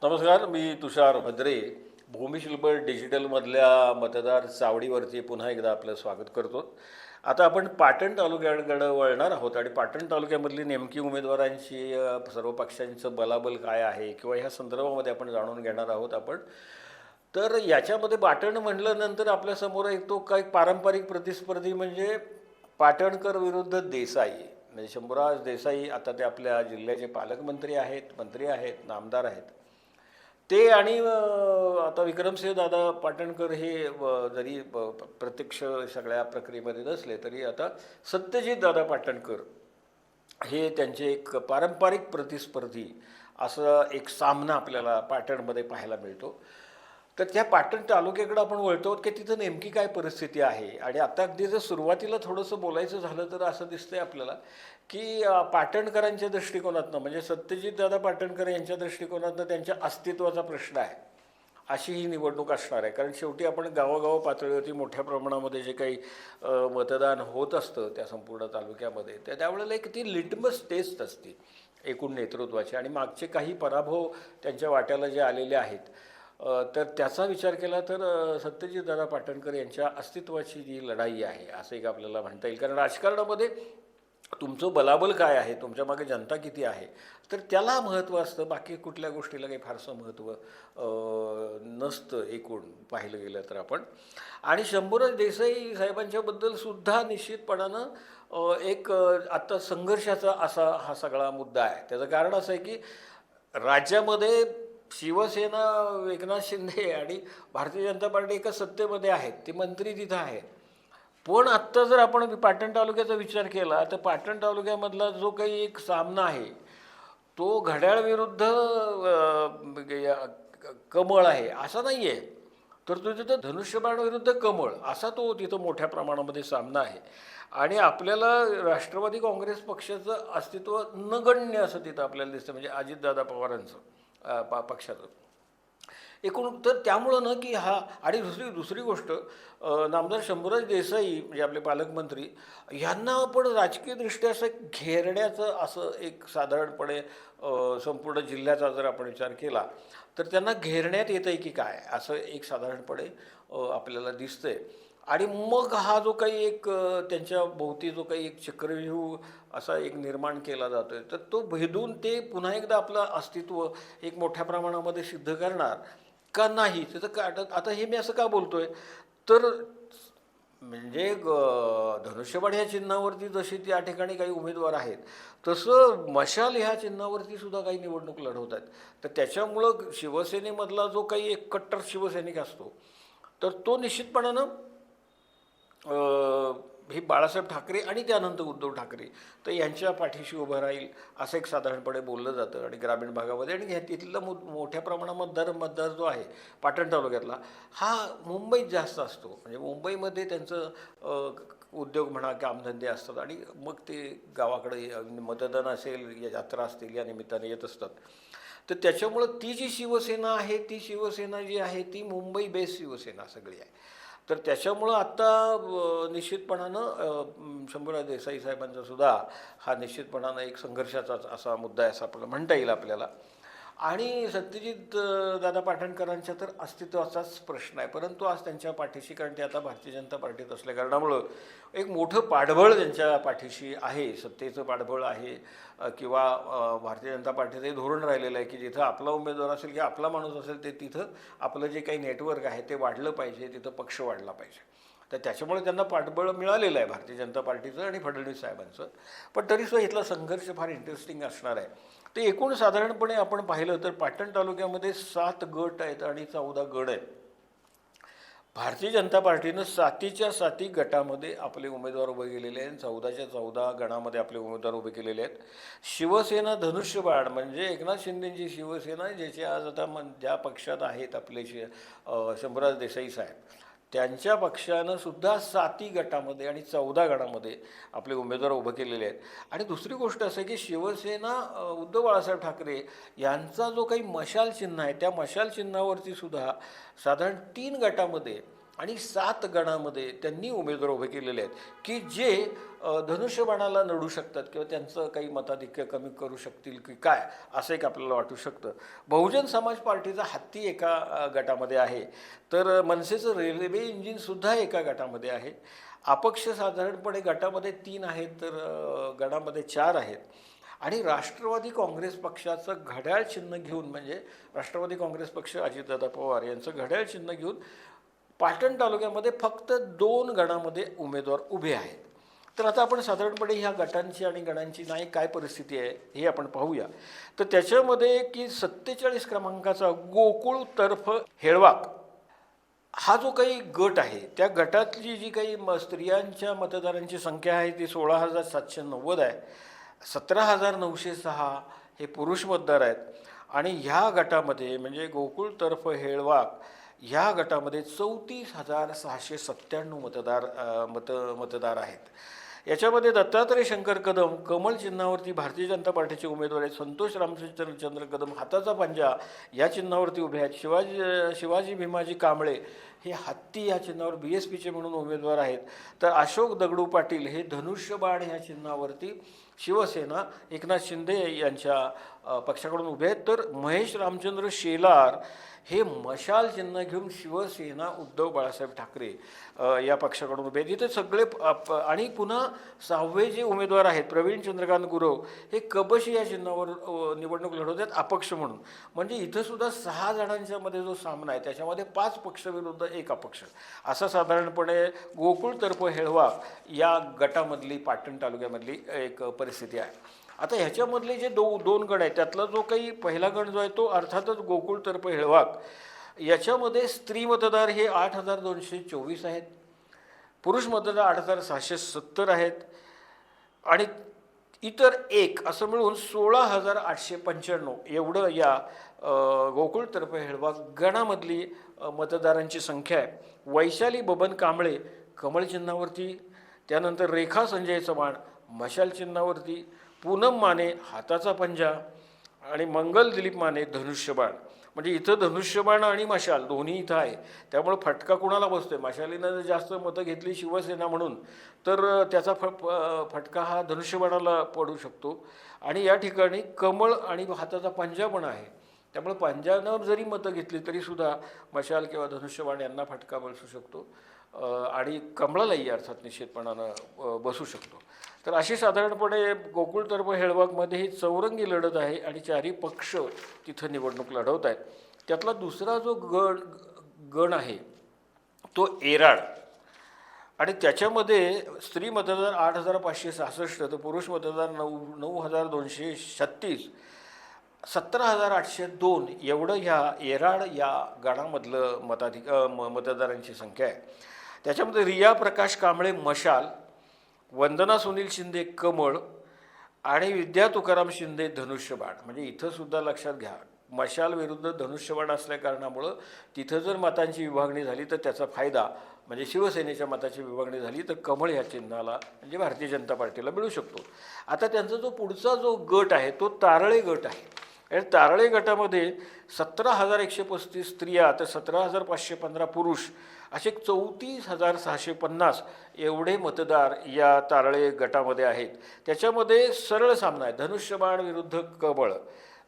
नमस्कार, मी तुषार भद्रे. भूमिशिल्प डिजिटलमधल्या मतदार चावडीवरती पुन्हा एकदा आपलं स्वागत करतो. आता आपण पाटण तालुक्याकडं वळणार आहोत आणि पाटण तालुक्यामधली नेमकी उमेदवारांची सर्व पक्षांचं बलाबल काय आहे किंवा ह्या संदर्भामध्ये आपण जाणून घेणार आहोत आपण. तर याच्यामध्ये पाटण म्हटल्यानंतर आपल्यासमोर येतो काही पारंपरिक प्रतिस्पर्धी म्हणजे पाटणकर विरुद्ध देसाई. म्हणजे शंभूराज देसाई आता ते आपल्या जिल्ह्याचे पालकमंत्री आहेत, मंत्री आहेत, नामदार आहेत. ते आणि आता विक्रमसिंह दादा पाटणकर हे जरी प्रत्यक्ष सगळ्या प्रक्रियेमध्ये नसले तरी आता सत्यजित दादा पाटणकर हे त्यांचे एक पारंपरिक प्रतिस्पर्धी असं एक सामना आपल्याला पाटणमध्ये पाहायला मिळतो. तर त्या पाटण तालुक्याकडे आपण वळतो की तिथं नेमकी काय परिस्थिती आहे. आणि आता अगदी जर सुरुवातीला थोडंसं बोलायचं झालं तर असं दिसतंय आपल्याला की पाटणकरांच्या दृष्टिकोनातनं म्हणजे सत्यजितदादा पाटणकर यांच्या दृष्टिकोनातनं त्यांच्या अस्तित्वाचा प्रश्न आहे अशी ही निवडणूक असणार आहे. कारण शेवटी आपण गावोगाव पातळीवरती मोठ्या प्रमाणामध्ये जे काही मतदान होत असतं त्या संपूर्ण तालुक्यामध्ये त्यावेळेला एक ती लिटमस टेस्ट असते एकूण नेतृत्वाची. आणि मागचे काही पराभव त्यांच्या वाट्याला जे आलेले आहेत तर त्याचा विचार केला तर सत्यजितदादा पाटणकर यांच्या अस्तित्वाची जी लढाई आहे असं एक आपल्याला म्हणता येईल. कारण राजकारणामध्ये तुमचं बलाबल काय आहे, तुमच्या मागे जनता किती आहे, तर त्याला महत्त्व असतं. बाकी कुठल्या गोष्टीला काही फारसं महत्त्व नसतं एकूण पाहिलं गेलं तर आपण. आणि शंभूराज देसाई साहेबांच्याबद्दल सुद्धा निश्चितपणानं एक आता संघर्षाचा असा हा सगळा मुद्दा आहे. त्याचं कारण असं आहे की राज्यामध्ये शिवसेना एकनाथ शिंदे आणि भारतीय जनता पार्टी एका सत्तेमध्ये आहेत, ते मंत्री तिथं आहेत. पण आत्ता जर आपण पाटण तालुक्याचा विचार केला तर पाटण तालुक्यामधला जो काही एक सामना आहे तो घड्याळ विरुद्ध कमळ आहे असा नाही आहे, तर तो तिथं धनुष्यबाण विरुद्ध कमळ असा तो तिथं मोठ्या प्रमाणामध्ये सामना आहे. आणि आपल्याला राष्ट्रवादी काँग्रेस पक्षाचं अस्तित्व नगण्य असं तिथं आपल्याला दिसतं, म्हणजे अजितदादा पवारांचं पक्षाचं एकूण. तर त्यामुळं ना की हा आणि दुसरी गोष्ट नामदार शंभूराज देसाई म्हणजे आपले पालकमंत्री यांना आपण राजकीयदृष्ट्या असं घेरण्याचं असं एक साधारणपणे संपूर्ण जिल्ह्याचा जर आपण विचार केला तर त्यांना घेरण्यात येतं आहे की काय असं एक साधारणपणे आपल्याला दिसतंय. आणि मग हा जो काही एक त्यांच्या भोवती जो काही एक चक्रव्यूह असा एक निर्माण केला जातो आहे तर तो भेदून ते पुन्हा एकदा आपलं अस्तित्व एक मोठ्या प्रमाणामध्ये सिद्ध करणार का नाही त्याचं का. आता हे मी असं का बोलतो आहे तर म्हणजे धनुष्यबाण ह्या चिन्हावरती जशी त्या ठिकाणी काही उमेदवार आहेत तसं मशाल ह्या चिन्हावरती सुद्धा काही निवडणूक लढवत आहेत. तर त्याच्यामुळं शिवसेनेमधला जो काही एक कट्टर शिवसैनिक असतो तर तो निश्चितपणानं हे बाळासाहेब ठाकरे आणि त्यानंतर उद्धव ठाकरे तर यांच्या पाठीशी उभं राहील असं एक साधारणपणे बोललं जातं. आणि ग्रामीण भागामध्ये आणि तिथला मोठ्या प्रमाणात मतदार जो आहे पाटण तालुक्यातला हा मुंबईत जास्त असतो. म्हणजे मुंबईमध्ये त्यांचं उद्योग म्हणा कामधंदे असतात आणि मग ते गावाकडे मतदान असेल या यात्रा असतील या निमित्ताने येत असतात. तर त्याच्यामुळं ती जी शिवसेना आहे ती शिवसेना जी आहे ती मुंबई बेस शिवसेना सगळी आहे. तर त्याच्यामुळं आत्ता निश्चितपणानं शंभूराज देसाई साहेबांचा सुद्धा हा निश्चितपणानं एक संघर्षाचाच असा मुद्दा आहे असं आपल्याला म्हणता येईल आपल्याला. आणि सत्यजित दादा पाटणकरांच्या तर अस्तित्वाचाच प्रश्न आहे. परंतु आज त्यांच्या पाठीशी कारण ते आता भारतीय जनता पार्टीत असल्या कारणामुळं एक मोठं पाठबळ त्यांच्या पाठीशी आहे, सत्तेचं पाठबळ आहे किंवा भारतीय जनता पार्टीचंही धोरण राहिलेलं आहे की जिथं आपला उमेदवार असेल किंवा आपला माणूस असेल ते तिथं आपलं जे काही नेटवर्क आहे ते वाढलं पाहिजे, तिथं पक्ष वाढला पाहिजे. तर त्याच्यामुळे त्यांना पाठबळ मिळालेलं आहे भारतीय जनता पार्टीचं आणि फडणवीस साहेबांचं. पण तरीसुद्धा इथला संघर्ष फार इंटरेस्टिंग असणार आहे. ते एकूण साधारणपणे आपण पाहिलं तर पाटण तालुक्यामध्ये 7 गट आहेत आणि 14 गड आहेत. भारतीय जनता पार्टीनं 7च्या 7 गटामध्ये आपले उमेदवार उभे केलेले आहेत, 14च्या 14 गणामध्ये आपले उमेदवार उभे केलेले आहेत. शिवसेना धनुष्यबाण म्हणजे एकनाथ शिंदेची शिवसेना ज्याचे आज आता ज्या पक्षात आहेत आपले शंभूराज देसाई साहेब त्यांच्या पक्षानं सुद्धा 7 गटामध्ये आणि 14 गणामध्ये आपले उमेदवार उभे केलेले आहेत. आणि दुसरी गोष्ट असं आहे की शिवसेना उद्धव बाळासाहेब ठाकरे यांचा जो काही मशाल चिन्ह आहे त्या मशाल चिन्हावरती सुद्धा साधारण 3 गटामध्ये आणि 7 गणामध्ये त्यांनी उमेदवार उभे केलेले आहेत की जे धनुष्यबाणाला नडू शकतात किंवा त्यांचं काही मताधिक्य कमी करू शकतील की काय, असं एक आपल्याला वाटू शकतं. बहुजन समाज पार्टीचा हत्ती एका गटामध्ये आहे, तर मनसेचं रेल्वे इंजिनसुद्धा एका गटामध्ये आहे. अपक्ष साधारणपणे गटामध्ये 3 आहेत, तर गणामध्ये 4 आहेत. आणि राष्ट्रवादी काँग्रेस पक्षाचं घड्याळ चिन्ह घेऊन, म्हणजे राष्ट्रवादी काँग्रेस पक्ष अजितदादा पवार यांचं घड्याळ चिन्ह घेऊन पाटण तालुक्यामध्ये फक्त 2 गणामध्ये उमेदवार उभे आहेत. तर आता आपण साधारणपणे ह्या गटांची आणि गणांची नाही काय परिस्थिती आहे हे आपण पाहूया. तर त्याच्यामध्ये की 47 क्रमांकाचा गोकुळ तर्फ हेळवाक हा जो काही गट आहे, त्या गटातली जी काही स्त्रियांच्या मतदारांची संख्या आहे ती 16,790 आहे. 17,906 हे पुरुष मतदार आहेत. आणि ह्या गटामध्ये म्हणजे गोकुळ तर्फ हेळवाक ह्या गटामध्ये 34,697 मतदार आहेत. याच्यामध्ये दत्तात्रय शंकर कदम कमळ चिन्हावरती भारतीय जनता पार्टीचे उमेदवार आहेत. संतोष रामचंद्र कदम हाताचा पंजा या चिन्हावरती उभे आहेत. शिवाजी भीमाजी कांबळे हे हत्ती या चिन्हावर BSPचे म्हणून उमेदवार आहेत. तर अशोक दगडू पाटील हे धनुष्यबाण ह्या चिन्हावरती शिवसेना एकनाथ शिंदे यांच्या पक्षाकडून उभे आहेत. तर महेश रामचंद्र शेलार हे मशाल चिन्ह घेऊन शिवसेना उद्धव बाळासाहेब ठाकरे या पक्षाकडून उभे आहेत. इथे सगळे आणि पुन्हा 6वे जे उमेदवार आहेत प्रवीण चंद्रकांत गुरव हे कबशी या चिन्हावर निवडणूक लढवत आहेत अपक्ष म्हणून. म्हणजे इथं सुद्धा 6 जणांच्या मध्ये जो सामना आहे त्याच्यामध्ये 5 पक्ष विरुद्ध 1 अपक्ष असा साधारणपणे गोकुळ तर्फ हेळवाक या गटामधली पाटण तालुक्यामधली एक परिस्थिती आहे. आता ह्याच्यामधले जे 2 गण आहेत त्यातला जो काही पहिला गण जो आहे तो अर्थातच गोकुळ तर्फ हेळवाक. याच्यामध्ये स्त्री मतदार हे 8,224 आहेत, पुरुष मतदार 8,670 आहेत आणि इतर 1 असं मिळून 16,895 एवढं या गोकुळ तर्फ हेळवाक गणामधली मतदारांची संख्या आहे. वैशाली बबन कांबळे कमळ चिन्हावरती, त्यानंतर रेखा संजय चव्हाण मशाल चिन्हावरती, पूनम माने हाताचा पंजा आणि मंगल दिलीप माने धनुष्यबाण. म्हणजे इथं धनुष्यबाण आणि मशाल दोन्ही इथं आहे. त्यामुळे फटका कुणाला बसतोय, मशालीनं जर जास्त मतं घेतली शिवसेना म्हणून तर त्याचा फटका हा धनुष्यबाणाला पडू शकतो. आणि या ठिकाणी कमळ आणि हाताचा पंजा पण आहे. त्यामुळे पंजानं जरी मतं घेतली तरीसुद्धा मशाल किंवा धनुष्यबाण यांना फटका बसू शकतो आणि कमळालाही अर्थात निश्चितपणानं बसू शकतो. तर अशी साधारणपणे गोकुळ तर्फ हेळवाकमध्ये ही चौरंगी लढत आहे आणि 4ही पक्ष तिथं निवडणूक लढवत आहेत. त्यातला दुसरा जो गण आहे तो एराड आणि त्याच्यामध्ये स्त्री मतदार 8,566 तर पुरुष मतदार 9,236, 17,802 एवढं ह्या एराड या गणामधलं मतदारांची संख्या आहे. त्याच्यामध्ये रिया प्रकाश कांबळे मशाल, वंदना सुनील शिंदे कमळ आणि विद्या तुकाराम शिंदे धनुष्यबाण. म्हणजे इथं सुद्धा लक्षात घ्या मशाल विरुद्ध धनुष्यबाण असल्या कारणामुळं तिथं जर मतांची विभागणी झाली तर त्याचा फायदा म्हणजे शिवसेनेच्या मताची विभागणी झाली तर कमळ ह्या चिन्हाला म्हणजे भारतीय जनता पार्टीला मिळू शकतो. आता त्यांचा जो पुढचा जो गट आहे तो तारळे गट आहे. आणि तारळे गटामध्ये 17,135 स्त्रिया तर 17,515 पुरुष असे 34,650 एवढे मतदार या तारळे गटामध्ये आहेत. त्याच्यामध्ये सरळ सामना आहे धनुष्यबाण विरुद्ध कमळ,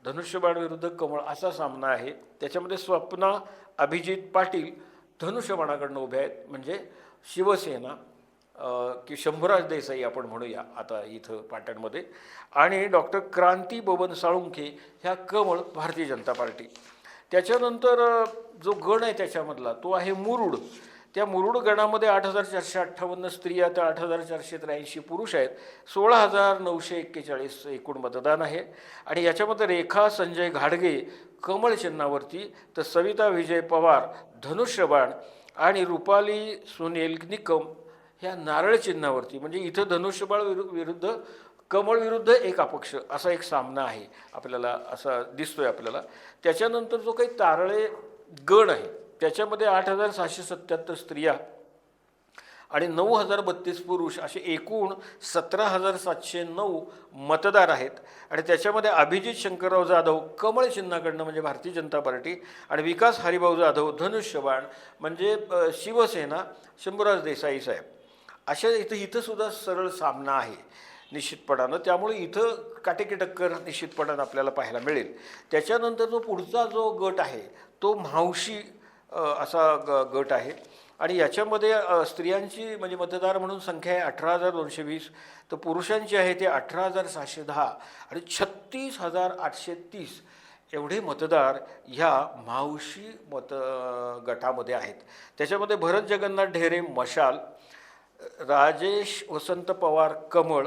धनुष्यबाण विरुद्ध कमळ असा सामना आहे. त्याच्यामध्ये स्वप्ना अभिजित पाटील धनुष्यबाणाकडनं उभे आहेत म्हणजे शिवसेना की शंभूराज देसाई आपण म्हणूया आता इथं पाटणमध्ये, आणि डॉक्टर क्रांती बबन साळुंखे ह्या कमळ भारतीय जनता पार्टी. त्याच्यानंतर जो गण आहे त्याच्यामधला तो आहे मुरुड. त्या मुरुड गणामध्ये 8,458 स्त्रिया तर 8,483 पुरुष आहेत, 16,941 एकूण मतदान आहे. आणि याच्यामध्ये रेखा संजय घाडगे कमळ चिन्हावरती तर सविता विजय पवार धनुष्यबाण आणि रुपाली सुनील निकम ह्या नारळ चिन्हावरती. म्हणजे इथं धनुष्यबाण विरुद्ध कमळ विरुद्ध 1 अपक्ष असा एक सामना आहे आपल्याला असा दिसतोय आपल्याला. त्याच्यानंतर जो काही तारळे गण आहे त्याच्यामध्ये 8,677 स्त्रिया आणि 9,032 पुरुष असे एकूण 17,709 मतदार आहेत. आणि त्याच्यामध्ये अभिजित शंकरराव जाधव कमळ चिन्हाकडनं म्हणजे भारतीय जनता पार्टी आणि विकास हरिभाऊ जाधव धनुष्यबाण म्हणजे शिवसेना शंभूराज देसाई साहेब अशा इथं सुद्धा सरळ सामना आहे निश्चितपणानं. त्यामुळे इथं काटेकी टक्कर निश्चितपणानं आपल्याला पाहायला मिळेल. त्याच्यानंतर जो पुढचा जो गट आहे तो म्हावशी असा गट आहे आणि याच्यामध्ये स्त्रियांची म्हणजे मतदार म्हणून संख्या आहे 18,220, तर पुरुषांची आहे ते 18,610 आणि 36,830 एवढे मतदार ह्या म्हावशी गटामध्ये आहेत. त्याच्यामध्ये भरत जगन्नाथ ढेरे मशाल, राजेश वसंत पवार कमळ,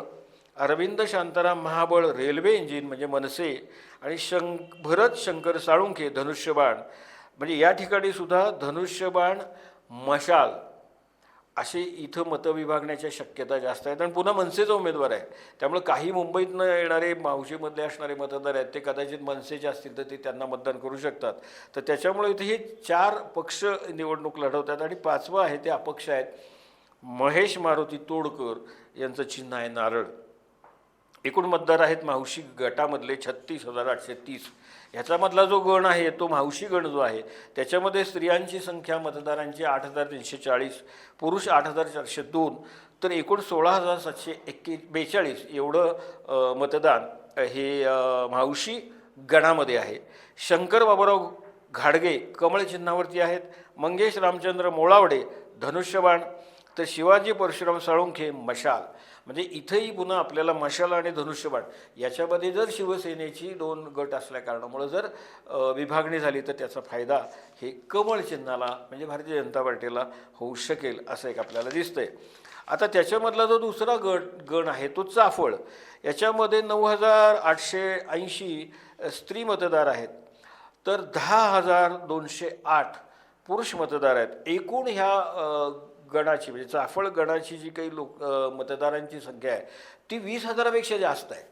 अरविंद शांताराम महाबळ रेल्वे इंजिन म्हणजे मनसे आणि भरत शंकर साळुंखे धनुष्यबाण म्हणजे या ठिकाणी सुद्धा धनुष्यबाण मशाल असे इथं मतं विभागण्याच्या शक्यता जास्त आहेत. आणि पुन्हा मनसेचा उमेदवार आहे, त्यामुळे काही मुंबईतनं येणारे मावशीमधले असणारे मतदार आहेत ते कदाचित मनसेचे असतील तर ते त्यांना मतदान करू शकतात. तर त्याच्यामुळे इथे हे 4 पक्ष निवडणूक लढवतात आणि 5वं आहे ते अपक्ष आहेत. महेश मारुती तोडकर यांचं चिन्ह आहे नारळ. एकूण मतदार आहेत मावशी गटामधले 36,830. ह्याच्यामधला जो गण आहे तो मावशी गण जो आहे त्याच्यामध्ये स्त्रियांची संख्या मतदारांची 8,340, पुरुष 8,402, तर एकूण 16,742 एवढं मतदान हे मावशी गणामध्ये आहे. शंकर बाबूराव घाडगे कमळ चिन्हावरती आहेत, मंगेश रामचंद्र मोळावडे धनुष्यबाण, तर शिवाजी परशुराम साळुंखे मशाल. म्हणजे इथंही पुन्हा आपल्याला मशाल आणि धनुष्यबाण याच्यामध्ये जर शिवसेनेची 2 गट असल्या कारणामुळे जर विभागणी झाली तर त्याचा फायदा हे कमळ चिन्हाला म्हणजे भारतीय जनता पार्टीला होऊ शकेल असं एक आपल्याला दिसतंय. आता त्याच्यामधला जो दुसरा गण आहे तो चाफळ. याच्यामध्ये 9,880 स्त्री मतदार आहेत, तर 10,208 पुरुष मतदार आहेत. एकूण ह्या गणाची म्हणजे चाफळ गणाची जी काही मतदारांची संख्या आहे ती 20,000पेक्षा जास्त आहे.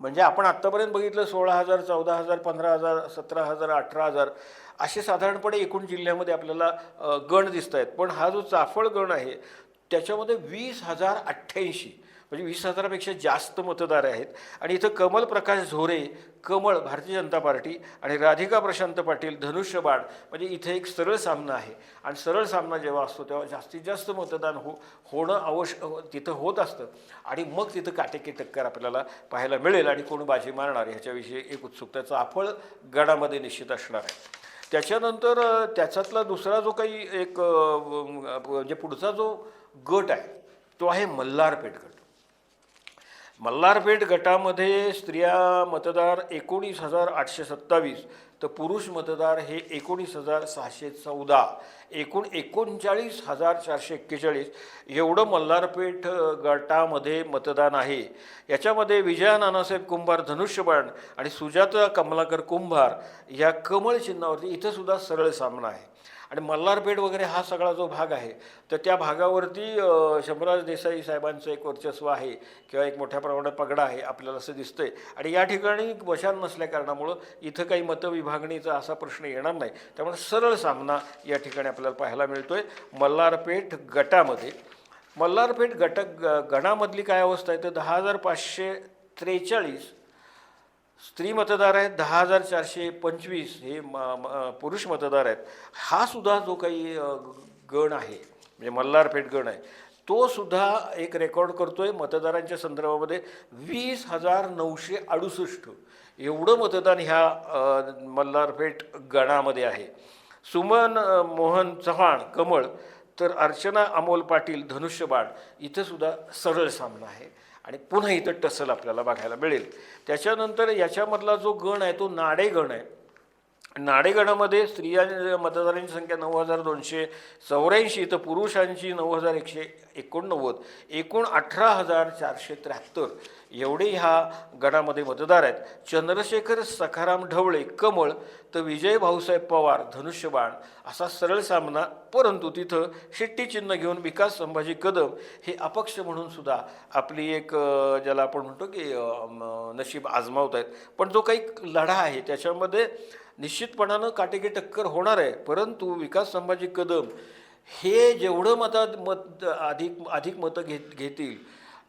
म्हणजे आपण आत्तापर्यंत बघितलं 16,000, 14,000, 15,000, 17,000, 18,000 असे साधारणपणे एकूण जिल्ह्यामध्ये आपल्याला गण दिसत आहेत. पण हा जो चाफळ गण आहे त्याच्यामध्ये 20,088 म्हणजे 20,000पेक्षा जास्त मतदार आहेत. आणि इथं कमल प्रकाश झोरे कमळ भारतीय जनता पार्टी आणि राधिका प्रशांत पाटील धनुष्यबाण म्हणजे इथे एक सरळ सामना आहे. आणि सरळ सामना जेव्हा असतो तेव्हा जास्तीत जास्त मतदान होणं आवश्यक तिथं होत असतं आणि मग तिथं काटेकी टक्कर आपल्याला पाहायला मिळेल आणि कोण बाजी मारणार ह्याच्याविषयी एक उत्सुकता चाफळ गडामध्ये निश्चित असणार आहे. त्याच्यानंतर त्याच्यातला दुसरा जो काही एक म्हणजे पुढचा जो गट आहे तो आहे मल्हारपेठ गट. मल्हारपेठ गटामध्ये स्त्रिया मतदार 19,827, तर पुरुष मतदार हे 19,614, एकूण 39,441 एवढं मल्हारपेठ गटामध्ये मतदान आहे. याच्यामध्ये विजया नानासाहेब कुंभार धनुष्यबाण आणि सुजाता कमलाकर कुंभार या कमळ चिन्हावरती इथंसुद्धा सरळ सामना आहे. आणि मल्हारपेठ वगैरे हा सगळा जो भाग आहे तर त्या भागावरती शंभूराज देसाई साहेबांचं एक वर्चस्व आहे किंवा एक मोठ्या प्रमाणात पगडा आहे आपल्याला असं दिसतंय. आणि या ठिकाणी वशान नसल्या कारणामुळं इथं काही मतविभागणीचा असा प्रश्न येणार नाही. त्यामुळे सरळ सामना या ठिकाणी आपल्याला पाहायला मिळतोय मल्हारपेठ गटामध्ये. मल्हारपेठ गणामधली काय अवस्था आहे तर 10,543 स्त्री मतदार आहेत, 10,425 हे पुरुष मतदार आहेत. हा सुद्धा जो काही गण आहे म्हणजे मल्हारपेठ गण आहे तो सुद्धा एक रेकॉर्ड करतोय मतदारांच्या संदर्भामध्ये 20,968 एवढं मतदान ह्या मल्हारपेठ गणामध्ये आहे. सुमन मोहन चव्हाण कमळ, तर अर्चना अमोल पाटील धनुष्यबाण इथंसुद्धा सरळ सामना आहे आणि पुन्हा इथं टसल आपल्याला बघायला मिळेल. त्याच्यानंतर याच्यामधला जो गण आहे तो नाडे गण आहे. नाडे गणामध्ये स्त्रिया मतदारांची संख्या 9,284, तर पुरुषांची 9,189, एकूण 18,473 एवढे ह्या गणामध्ये मतदार आहेत. चंद्रशेखर सखाराम ढवळे कमळ, तर विजय भाऊसाहेब पवार धनुष्यबाण असा सरळ सामना. परंतु तिथं शिट्टी चिन्ह घेऊन विकास संभाजी कदम हे अपक्ष म्हणून सुद्धा आपली एक ज्याला आपण म्हणतो की नशीब आजमावत आहेत. पण जो काही लढा आहे त्याच्यामध्ये निश्चितपणानं काटेकी टक्कर होणार आहे. परंतु विकास संभाजी कदम हे जेवढं मत अधिक अधिक मतं घेतील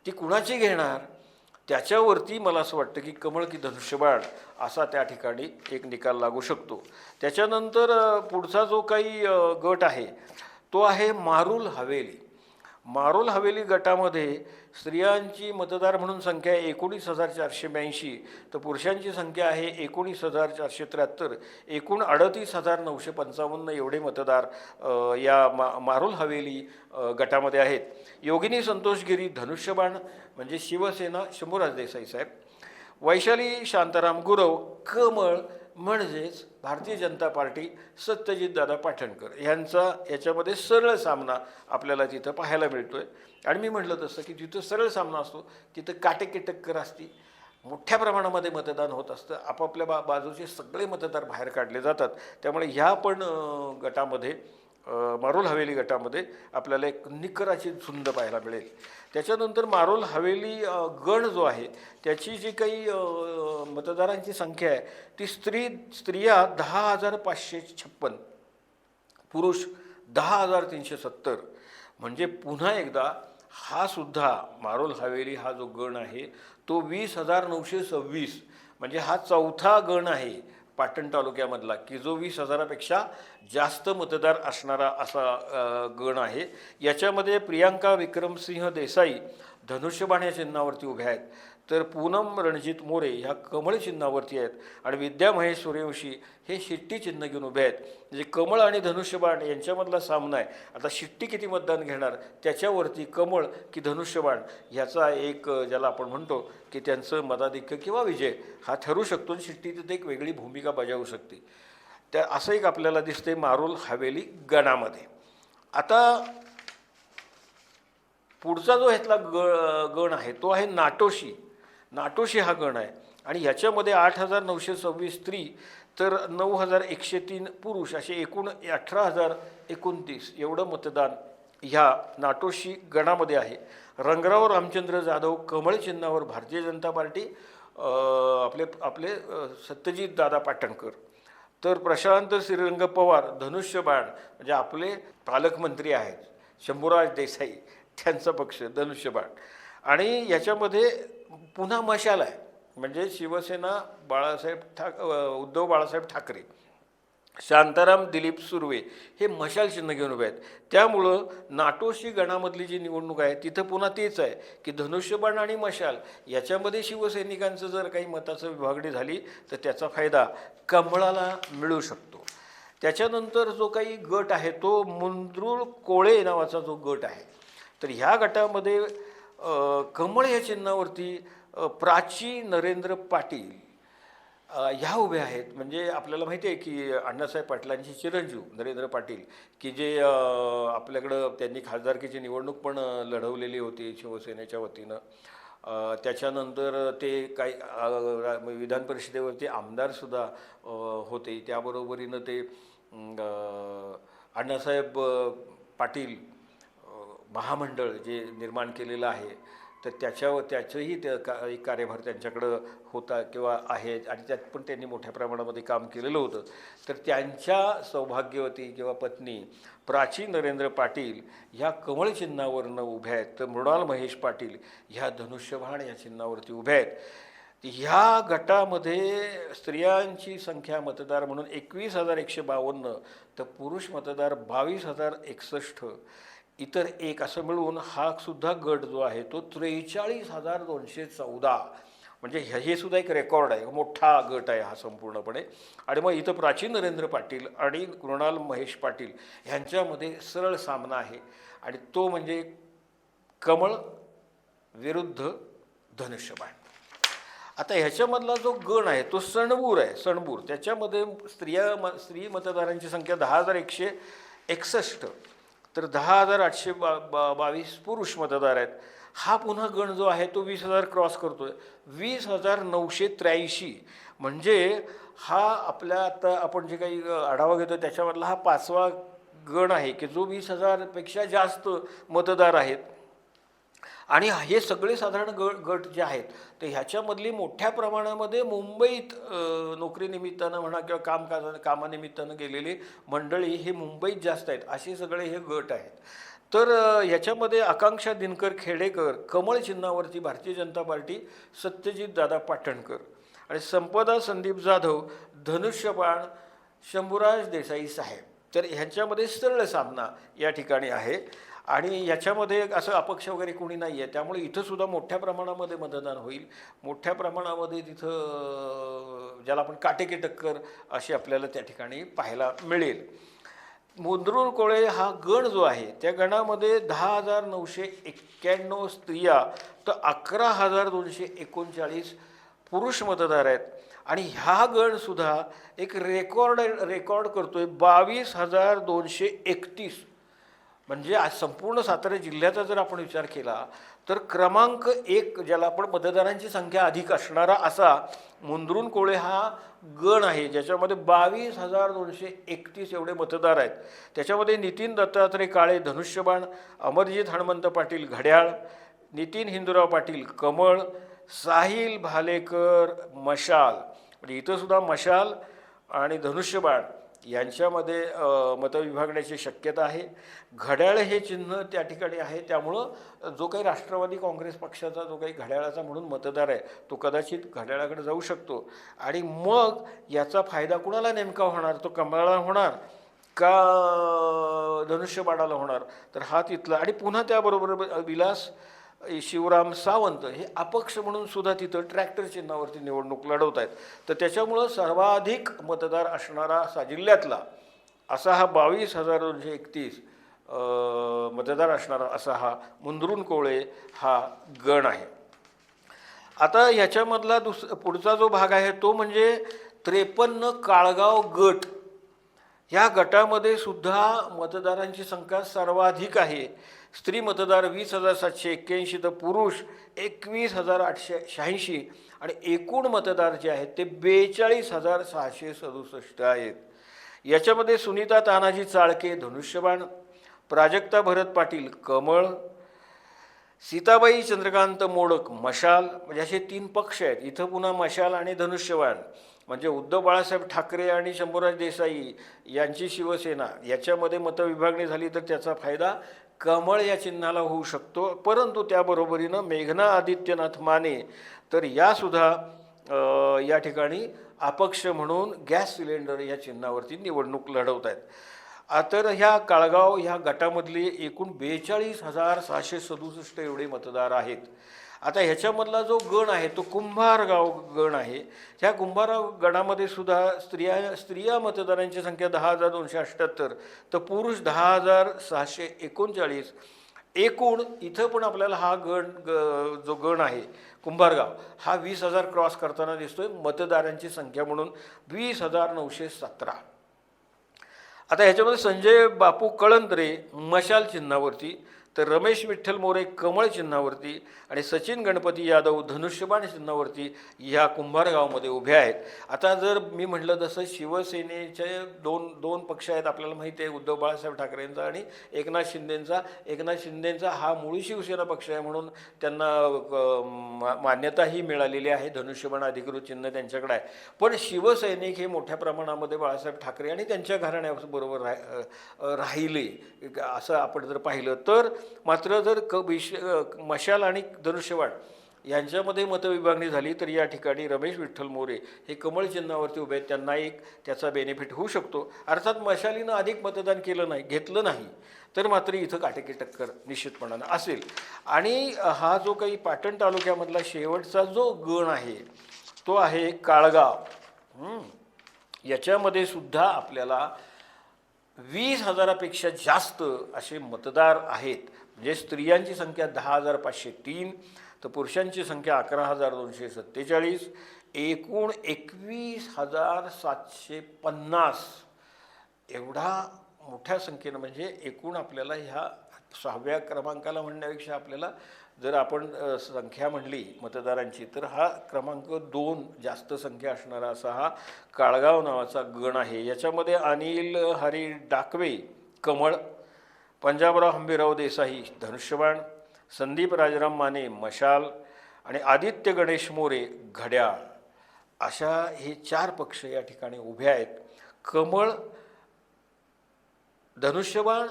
ती कुणाची घेणार, त्याच्यावरती मला असं वाटतं की कमळ की धनुष्यबाण असा त्या ठिकाणी एक निकाल लागू शकतो. त्याच्यानंतर पुढचा जो काही गट आहे तो आहे मारुल हवेली. मारुल हवेली गटामध्ये स्त्रियांची मतदार म्हणून संख्या आहे 19,482, तर पुरुषांची संख्या आहे 19,473. एकूण 38,955 एवढे मतदार या मारुल हवेली गटामध्ये आहेत. योगिनी संतोष गिरी धनुष्यबाण म्हणजे शिवसेना शंभूराज देसाई साहेब. वैशाली शांताराम गुरव कमळ म्हणजेच भारतीय जनता पार्टी सत्यजितदादा पाटणकर यांचा याच्यामध्ये सरळ सामना आपल्याला तिथं पाहायला मिळतोय. आणि मी म्हटलं तसं की जिथं सरळ सामना असतो तिथं काटेकी टक्कर असती, मोठ्या प्रमाणामध्ये मतदान होत असतं, आपापल्या बाजूचे सगळे मतदार बाहेर काढले जातात. त्यामुळे ह्या पण गटामध्ये मारोल हवेली गटामध्ये आपल्याला एक निकराची झुंज पाहायला मिळेल. त्याच्यानंतर मारोल हवेली गण जो आहे त्याची जी काही मतदारांची संख्या आहे ती स्त्रिया 10,556, पुरुष 10,370. म्हणजे पुन्हा एकदा हा सुद्धा मारोल हवेली हा जो गण आहे तो 20,926 म्हणजे हा चौथा गण आहे पाटण तालुक्यामधला की जो 20,000पेक्षा जास्त मतदार असणारा असा गण आहे. याच्यामध्ये प्रियांका विक्रमसिंह देसाई धनुष्यबाण या चिन्हावरती उभ्या आहेत, तर पूनम रणजित मोरे ह्या कमळ चिन्हावरती आहेत आणि विद्या महेश सूर्यवंशी हे शिट्टी चिन्ह घेऊन उभे आहेत. म्हणजे कमळ आणि धनुष्यबाण यांच्यामधला सामना आहे. आता शिट्टी किती मतदान घेणार त्याच्यावरती कमळ की धनुष्यबाण ह्याचा एक ज्याला आपण म्हणतो की त्यांचं मताधिक्य किंवा विजय हा ठरू शकतो. शिट्टी तिथे एक वेगळी भूमिका बजावू शकते. त्या असं एक आपल्याला दिसते मारोल हवेली गणामध्ये. आता पुढचा जो ह्यातला गण आहे तो आहे नाटोशी. नाटोशी हा गण आहे आणि ह्याच्यामध्ये 8,926 स्त्री तर 9,103 पुरुष असे एकूण 18,029 एवढं मतदान ह्या नाटोशी गणामध्ये आहे. रंगराव रामचंद्र जाधव कमळ चिन्हावर भारतीय जनता पार्टी आपले आपले सत्यजितदादा पाटणकर, तर प्रशांत श्रीरंग पवार धनुष्यबाण म्हणजे आपले पालकमंत्री आहेत शंभूराज देसाई त्यांचा पक्ष धनुष्यबाण. आणि याच्यामध्ये पुन्हा मशाल आहे म्हणजे शिवसेना उद्धव बाळासाहेब ठाकरे, शांताराम दिलीप सुर्वे हे मशाल चिन्ह घेऊन उभे आहेत. त्यामुळं नाटोशी गणामधली जी निवडणूक आहे तिथं पुन्हा तेच आहे की धनुष्यबाण आणि मशाल याच्यामध्ये शिवसैनिकांचं जर काही मताचं विभागणी झाली तर त्याचा फायदा कमळाला मिळू शकतो. त्याच्यानंतर जो काही गट आहे तो मुंद्रुळ कोळे नावाचा जो गट आहे, तर ह्या गटामध्ये कमळ या चिन्हावरती प्राची नरेंद्र पाटील ह्या उभ्या आहेत. म्हणजे आपल्याला माहिती आहे की अण्णासाहेब पाटलांचे चिरंजीव नरेंद्र पाटील की जे आपल्याकडं त्यांनी खासदारकीची निवडणूक पण लढवलेली होती शिवसेनेच्या वतीनं. त्याच्यानंतर ते काही विधान परिषदेवरती आमदारसुद्धा होते. त्याबरोबरीनं ते अण्णासाहेब पाटील महामंडळ जे निर्माण केलेलं आहे तर त्याचंही एक कार्यभार त्यांच्याकडं होता किंवा आहे आणि त्यात पण त्यांनी मोठ्या प्रमाणामध्ये काम केलेलं होतं. तर त्यांच्या सौभाग्यवती किंवा पत्नी प्राची नरेंद्र पाटील ह्या कमळ चिन्हावरनं उभ्या आहेत, तर मृणाल महेश पाटील ह्या धनुष्यबाण या चिन्हावरती उभ्या आहेत. ह्या गटामध्ये स्त्रियांची संख्या मतदार म्हणून 21,152, तर पुरुष मतदार 22,061, इतर एक असं मिळून हा सुद्धा गट जो आहे तो 43,214 म्हणजे हे सुद्धा एक रेकॉर्ड आहे, मोठा गट आहे हा संपूर्णपणे. आणि मग इथं प्राची नरेंद्र पाटील आणि कृणाल महेश पाटील ह्यांच्यामध्ये सरळ सामना आहे आणि तो म्हणजे कमळ विरुद्ध धनुष्यबाण. आता ह्याच्यामधला जो गण आहे तो सणबूर आहे. सणबूर त्याच्यामध्ये स्त्री मतदारांची संख्या 10,161, तर 10,822 पुरुष मतदार आहेत. हा पुन्हा गण जो आहे तो 20,000 क्रॉस करतोय, 20,983. म्हणजे हा आपल्या आता आपण जे काही आढावा घेतो त्याच्यामधला हा 5वा गण आहे की जो 20,000पेक्षा जास्त मतदार आहेत. आणि हे सगळे साधारण गट जे आहेत तर ह्याच्यामधली मोठ्या प्रमाणामध्ये मुंबईत नोकरीनिमित्तानं म्हणा किंवा कामानिमित्तानं गेलेली मंडळी हे मुंबईत जास्त आहेत, असे सगळे हे गट आहेत. तर ह्याच्यामध्ये आकांक्षा दिनकर खेडेकर कमळ चिन्हावरती भारतीय जनता पार्टी, सत्यजित दादा पाटणकर, आणि संपदा संदीप जाधव धनुष्यबाण शंभूराज देसाई साहेब. तर ह्यांच्यामध्ये सरळ सामना या ठिकाणी आहे आणि याच्यामध्ये असं अपक्ष वगैरे कोणी नाही आहे, त्यामुळे इथंसुद्धा मोठ्या प्रमाणामध्ये मतदान होईल. मोठ्या प्रमाणामध्ये तिथं ज्याला आपण काटेकी टक्कर अशी आपल्याला त्या ठिकाणी पाहायला मिळेल. मुंद्रुळ कोळे हा गण जो आहे त्या गणामध्ये 10,991 स्त्रिया तर 11,239 पुरुष मतदार आहेत. आणि हा गणसुद्धा एक रेकॉर्ड करतोय 22,231. म्हणजे आज संपूर्ण सातारा जिल्ह्याचा जर आपण विचार केला तर क्रमांक 1 ज्याला आपण मतदारांची संख्या अधिक असणारा असा मुंद्रुण कोळे हा गण आहे, ज्याच्यामध्ये 22,231 एवढे मतदार आहेत. त्याच्यामध्ये नितीन दत्तात्रय काळे धनुष्यबाण, अमरजित हनुमंत पाटील घड्याळ, नितीन हिंदूराव पाटील कमळ, साहिल भालेकर मशाल. म्हणजे इथंसुद्धा मशाल आणि धनुष्यबाण यांच्यामध्ये मतविभागण्याची शक्यता आहे. घड्याळ हे चिन्ह त्या ठिकाणी आहे, त्यामुळं जो काही राष्ट्रवादी काँग्रेस पक्षाचा जो काही घड्याळाचा म्हणून मतदार आहे तो कदाचित घड्याळाकडे जाऊ शकतो. आणि मग याचा फायदा कुणाला नेमका होणार, तो कमळाला होणार का धनुष्यबाणाला होणार, तर हा तिथला. आणि पुन्हा त्याबरोबर विलास शिवराम सावंत हे अपक्ष म्हणून सुद्धा तिथं ट्रॅक्टर चिन्हावरती निवडणूक लढवत आहेत. तर त्याच्यामुळं सर्वाधिक मतदार असणारा असा जिल्ह्यातला असा हा 22,231 मतदार असणारा असा हा मुंद्रुण कोळे हा गण आहे. आता ह्याच्यामधला पुढचा जो भाग आहे तो म्हणजे 53 काळगाव गट. ह्या गटामध्ये सुद्धा मतदारांची संख्या सर्वाधिक आहे. स्त्री मतदार 20,781 तर पुरुष 21,886 आणि एकूण मतदार जे आहेत ते 42,667 आहेत. याच्यामध्ये सुनीता तानाजी चाळके धनुष्यबाण, प्राजक्ता भरत पाटील कमळ, सीताबाई चंद्रकांत मोडक मशाल. म्हणजे असे 3 पक्ष आहेत. इथं पुन्हा मशाल आणि धनुष्यबाण म्हणजे उद्धव बाळासाहेब ठाकरे आणि शंभूराज देसाई यांची शिवसेना याच्यामध्ये मतविभागणी झाली तर त्याचा फायदा कमळ या चिन्हाला होऊ शकतो. परंतु त्याबरोबरीनं मेघना आदित्यनाथ माने तर यासुद्धा या ठिकाणी अपक्ष म्हणून गॅस सिलेंडर या चिन्हावरती निवडणूक लढवत आहेत. तर ह्या काळगाव ह्या गटामधले एकूण 42,667 एवढे मतदार आहेत. आता ह्याच्यामधला जो गण आहे तो कुंभारगाव गण आहे. ह्या कुंभारगाव गणामध्ये सुद्धा स्त्रिया मतदारांची संख्या 10,278 तर पुरुष 10,639. एकूण इथं पण आपल्याला हा जो गण आहे कुंभारगाव हा 20,000 क्रॉस करताना दिसतोय मतदारांची संख्या म्हणून 20,917. आता ह्याच्यामध्ये संजय बापू कळंदरे मशाल चिन्हावरती तर रमेश विठ्ठल मोरे कमळ चिन्हावरती आणि सचिन गणपती यादव धनुष्यबाण चिन्हावरती ह्या कुंभारगावमध्ये उभे आहेत. आता जर मी म्हटलं तसं शिवसेनेचे दोन पक्ष आहेत आपल्याला माहिती आहे, उद्धव बाळासाहेब ठाकरेंचा आणि एकनाथ शिंदेंचा. एकनाथ शिंदेंचा हा मूळ शिवसेना पक्ष आहे म्हणून त्यांना मान्यताही मिळालेली आहे, धनुष्यबाण अधिकृत चिन्ह त्यांच्याकडे आहे. पण शिवसैनिक हे मोठ्या प्रमाणामध्ये बाळासाहेब ठाकरे आणि त्यांच्या घराण्याबरोबर राहिले असं आपण जर पाहिलं तर. मात्र जर मशाल आणि धनुष्यबाण यांच्यामध्ये मतविभागणी झाली तर या ठिकाणी रमेश विठ्ठल मोरे हे कमळ चिन्हावरती उभे आहेत, त्यांना एक त्याचा बेनिफिट होऊ शकतो. अर्थात मशालीनं अधिक मतदान घेतलं नाही तर मात्र इथं काटेकी टक्कर निश्चितपणानं असेल. आणि हा जो काही पाटण तालुक्यामधला शेवटचा जो गण आहे तो आहे काळगाव. याच्यामध्ये सुद्धा आपल्याला 20,000पेक्षा जास्त असे मतदार आहेत. म्हणजे स्त्रियांची संख्या 10,503 तर पुरुषांची संख्या 11,247. एकूण 21,750 एवढा मोठ्या संख्येनं म्हणजे एकूण आपल्याला ह्या 6व्या क्रमांकाला म्हणण्यापेक्षा आपल्याला जर आपण संख्या म्हणली मतदारांची तर हा क्रमांक 2 जास्त संख्या असणारा असा हा काळगाव नावाचा गण आहे. याच्यामध्ये अनिल हरी डाकवे कमळ, पंजाबराव हंबीराव देसाई धनुष्यबाण, संदीप राजाराम माने मशाल आणि आदित्य गणेश मोरे घड्याळ, अशा हे 4 पक्ष या ठिकाणी उभे आहेत. कमळ, धनुष्यबाण,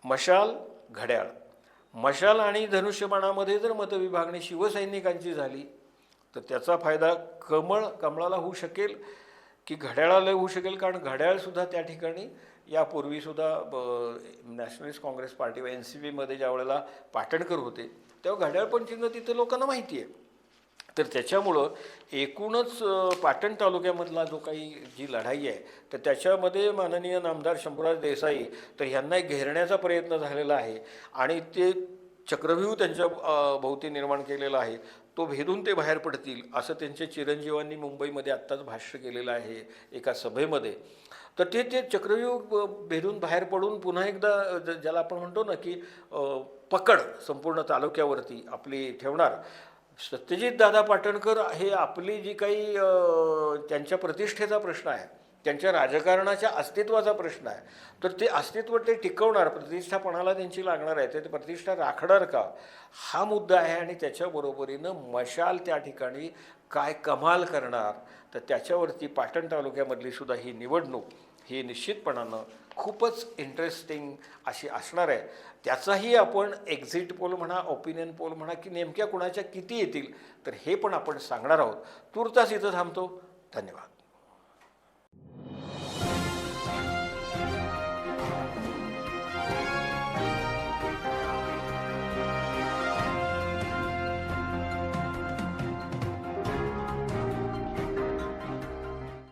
मशाल, घड्याळ. मशाल आणि धनुष्यबाणामध्ये जर मतविभागणी शिवसैनिकांची झाली तर त्याचा फायदा कमळाला होऊ शकेल की घड्याळाला होऊ शकेल, कारण घड्याळसुद्धा त्या ठिकाणी यापूर्वीसुद्धा नॅशनलिस्ट काँग्रेस पार्टी व NCPमध्ये ज्या वेळेला पाटणकर होते तेव्हा घड्याळ पण चिन्ह तिथे लोकांना माहिती आहे. तर त्याच्यामुळं एकूणच पाटण तालुक्यामधला जो काही जी लढाई आहे तर त्याच्यामध्ये माननीय नामदार शंभूराज देसाई तर ह्यांना घेरण्याचा प्रयत्न झालेला आहे आणि ते चक्रव्यूह त्यांच्या भोवती निर्माण केलेला आहे. तो भेदून ते बाहेर पडतील असं त्यांच्या चिरंजीवांनी मुंबईमध्ये आत्ताच भाष्य केलेलं आहे एका सभेमध्ये. तर ते चक्रव्यूह भेदून बाहेर पडून पुन्हा एकदा ज्याला आपण म्हणतो ना की पकड संपूर्ण तालुक्यावरती आपली ठेवणार. सत्यजित दादा पाटणकर हे आपली जी काही त्यांच्या प्रतिष्ठेचा प्रश्न आहे, त्यांच्या राजकारणाच्या अस्तित्वाचा प्रश्न आहे, तर ते अस्तित्व ते टिकवणार, प्रतिष्ठापणाला त्यांची लागणार आहे, ते प्रतिष्ठा राखणार का, हा मुद्दा आहे. आणि त्याच्याबरोबरीनं मशाल त्या ठिकाणी काय कमाल करणार, तर त्याच्यावरती पाटण तालुक्यामधली सुद्धा ही निवडणूक ही निश्चितपणानं खूपच इंटरेस्टिंग अशी असणार आहे. त्याचाही आपण एक्झिट पोल म्हणा, ओपिनियन पोल म्हणा, की नेमक्या कुणाच्या किती येतील तर हे पण आपण सांगणार आहोत. तूर्तास इथं थांबतो. धन्यवाद.